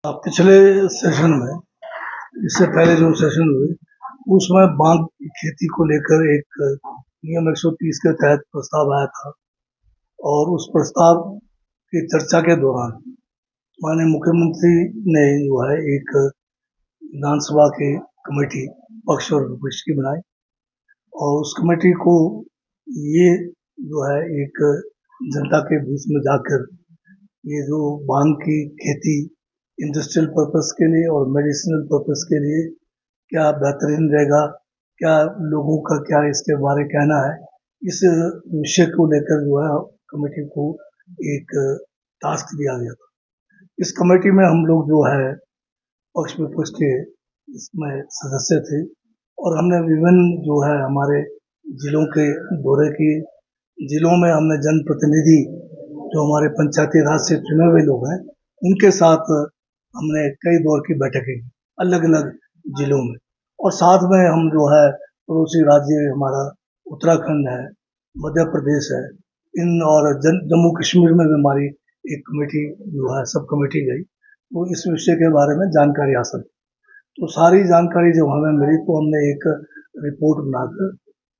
पिछले सेशन में, इससे पहले जो सेशन हुए, उसमें बांध की खेती को लेकर एक नियम 130 के तहत प्रस्ताव आया था और उस प्रस्ताव की चर्चा के दौरान माननीय मुख्यमंत्री ने जो है एक विधानसभा की कमेटी पक्ष और विपक्ष की बनाई और उस कमेटी को ये जो है एक जनता के बीच में जाकर ये जो बांध की खेती इंडस्ट्रियल पर्पस के लिए और मेडिसिनल पर्पस के लिए क्या बेहतरीन रहेगा, क्या लोगों का क्या इसके बारे कहना है, इस विषय को लेकर जो है कमेटी को एक टास्क दिया गया था। इस कमेटी में हम लोग जो है पक्ष विपक्ष के इसमें सदस्य थे और हमने विभिन्न जो है हमारे जिलों के दौरे किए। जिलों में हमने जनप्रतिनिधि जो हमारे पंचायती राज से चुने हुए लोग हैं उनके साथ हमने कई दौर की बैठकें की अलग अलग जिलों में, और साथ में हम जो है पड़ोसी राज्य हमारा उत्तराखंड है, मध्य प्रदेश है, इन और जम्मू कश्मीर में भी हमारी एक कमेटी जो है सब कमेटी गई तो इस विषय के बारे में जानकारी हासिल की। तो सारी जानकारी जब हमें मिली तो हमने एक रिपोर्ट बनाकर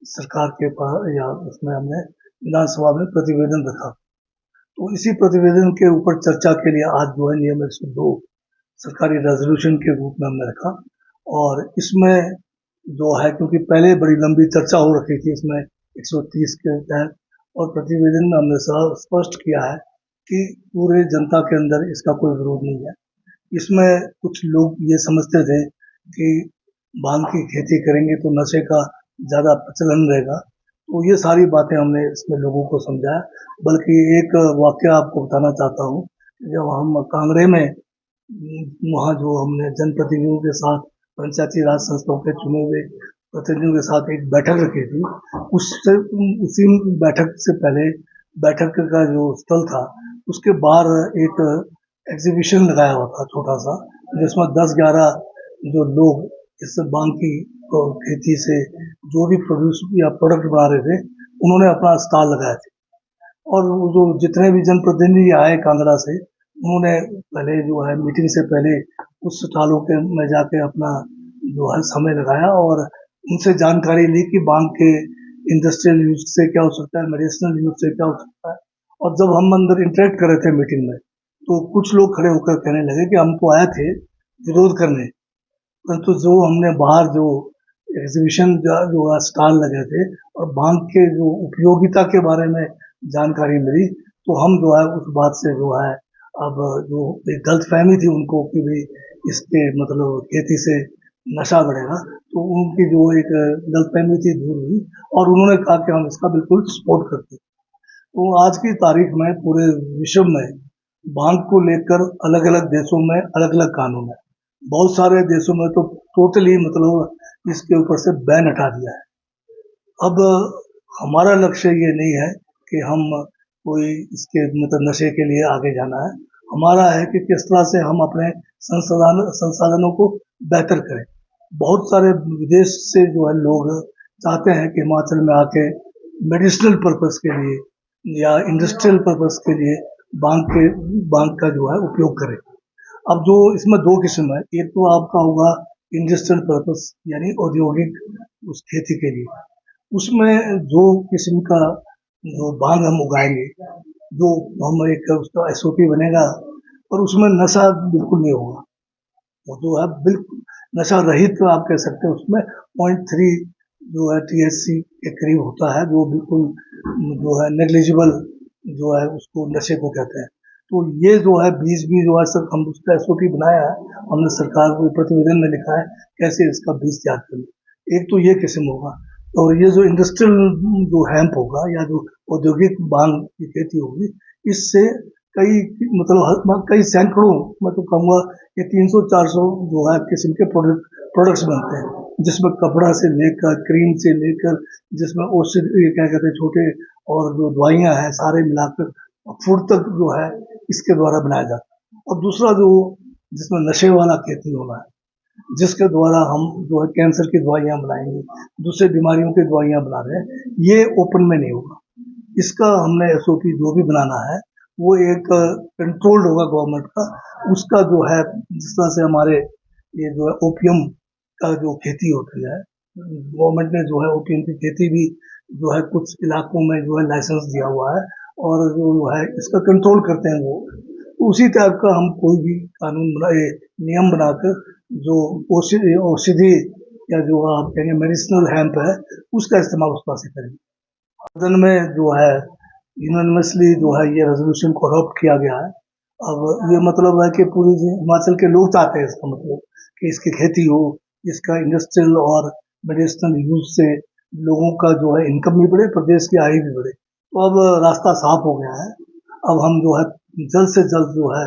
सरकार के पास या उसमें हमने विधानसभा में प्रतिवेदन रखा। तो इसी प्रतिवेदन के ऊपर चर्चा के लिए आज जो है नियम 102 सरकारी रेजोल्यूशन के रूप में हमने रखा और इसमें जो है क्योंकि पहले बड़ी लंबी चर्चा हो रखी थी इसमें 130 के तहत, और प्रतिवेदन में हमने स्पष्ट किया है कि पूरे जनता के अंदर इसका कोई विरोध नहीं है। इसमें कुछ लोग ये समझते थे कि भांग की खेती करेंगे तो नशे का ज्यादा प्रचलन रहेगा, तो ये सारी बातें हमने इसमें लोगों को समझाया। बल्कि एक वाक्य आपको बताना चाहता हूँ, जब हम कांगड़े में वहाँ जो हमने जनप्रतिनिधियों के साथ पंचायती राज संस्थाओं के चुने हुए प्रतिनिधियों के साथ एक बैठक रखी थी, उसी बैठक से पहले बैठक का जो स्थल था उसके बाहर एक एग्जीबिशन लगाया हुआ था छोटा सा, जिसमें 10-11 जो लोग इस बांग की खेती से जो भी प्रोड्यूस या प्रोडक्ट बना रहे थे उन्होंने अपना स्टॉल लगाया था और जो जितने भी जनप्रतिनिधि आए कांगड़ा से उन्होंने पहले जो है मीटिंग से पहले उस स्टॉलों के में जाके अपना जो है समय लगाया और उनसे जानकारी ली कि बांग के इंडस्ट्रियल यूज से क्या हो सकता है, मेडिसिनल यूज से क्या हो सकता है। और जब हम अंदर इंटरेक्ट कर रहे थे मीटिंग में तो कुछ लोग खड़े होकर कहने लगे कि हम तो आए थे विरोध करने, परंतु जो हमने बाहर जो एग्जीबिशन जो स्टॉल लगे थे और बांग के जो उपयोगिता के बारे में जानकारी मिली तो हम जो है उस बात से जो है अब जो एक गलतफहमी थी उनको कि भी इसके मतलब खेती से नशा बढ़ेगा, तो उनकी जो एक गलतफहमी थी दूर हुई और उन्होंने कहा कि हम इसका बिल्कुल सपोर्ट करते हैं। तो आज की तारीख में पूरे विश्व में बांग को लेकर अलग अलग देशों में अलग अलग कानून है। बहुत सारे देशों में तो टोटली मतलब इसके ऊपर से बैन हटा दिया है। अब हमारा लक्ष्य ये नहीं है कि हम कोई इसके मतलब नशे के लिए आगे जाना है, हमारा है कि किस तरह से हम अपने संसाधनों को बेहतर करें। बहुत सारे विदेश से जो है लोग चाहते हैं कि हिमाचल में आके मेडिसिनल पर्पस के लिए या इंडस्ट्रियल पर्पस के लिए बांग का जो है उपयोग करें। अब जो इसमें दो किस्म है, एक तो आपका होगा इंडस्ट्रियल पर्पस यानी औद्योगिक उस खेती के लिए, उसमें जो किस्म का जो बांग हम उगाएंगे, जो हम एक उसका एसओपी बनेगा और उसमें नशा बिल्कुल नहीं होगा, वो जो है बिल्कुल नशा रहित तो आप कह सकते हैं, उसमें 0.3 जो है THC के करीब होता है, जो बिल्कुल जो है नेग्लिजिबल जो है उसको नशे को कहते हैं। तो ये जो है बीज भी जो है सर हम उसका एसओपी बनाया है, हमने सरकार को प्रतिवेदन में लिखा है कैसे इसका बीज तैयार करें। एक तो ये किस्म होगा और ये जो इंडस्ट्रियल जो हैम्प होगा या जो औद्योगिक बांग की खेती होगी, इससे कई मतलब कई सैकड़ों मैं तो कहूँगा कि 300-400 जो है किस्म के प्रोडक्ट्स बनते हैं, जिसमें कपड़ा से लेकर क्रीम से लेकर जिसमें औषधि क्या कहते हैं छोटे और जो दवाइयाँ हैं सारे मिलाकर फूड तक जो है इसके द्वारा बनाया जाता है। और दूसरा जो जिसमें नशे वाला खेती होना है, जिसके द्वारा हम जो है कैंसर की दवाइयाँ बनाएंगे, दूसरे बीमारियों की दवाइयाँ बना रहे हैं, ये ओपन में नहीं होगा। इसका हमने एसओपी जो भी बनाना है वो एक कंट्रोल्ड होगा गवर्नमेंट का। उसका जो है जिस तरह से हमारे ये जो है ओपियम का जो खेती होती है, गवर्नमेंट ने जो है ओपियम की खेती भी जो है कुछ इलाकों में जो है लाइसेंस दिया हुआ है और जो है इसका कंट्रोल करते हैं वो। उसी टाइप का हम कोई भी कानून बनाए, नियम बनाकर जो औषधि या जो आप कहेंगे मेडिसिनल हेम्प है उसका इस्तेमाल उस तरह से करेंगे। सदन में जो है यूनानिमसली जो है ये रेजोल्यूशन को अडॉप्ट किया गया है। अब ये मतलब है कि पूरी हिमाचल के लोग चाहते हैं, इसका मतलब कि इसकी खेती हो, इसका इंडस्ट्रियल और मेडिसिनल यूज से लोगों का जो है इनकम भी बढ़े, प्रदेश की आय भी बढ़े। तो अब रास्ता साफ हो गया है। अब हम जो है जल्द से जल्द जो है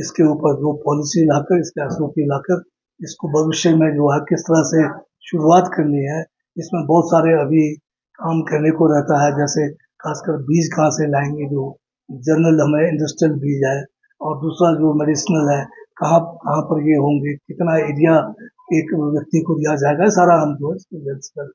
इसके ऊपर जो पॉलिसी लाकर, इसके एसओपी लाकर इसको भविष्य में जो है किस तरह से शुरुआत करनी है, इसमें बहुत सारे अभी काम करने को रहता है। जैसे खासकर बीज कहाँ से लाएंगे, जो जनरल हमें इंडस्ट्रियल बीज है, और दूसरा जो मेडिसिनल है कहाँ कहाँ पर ये होंगे, कितना एरिया एक व्यक्ति को दिया जाएगा, सारा हम जो है इसको जल्द से जल्द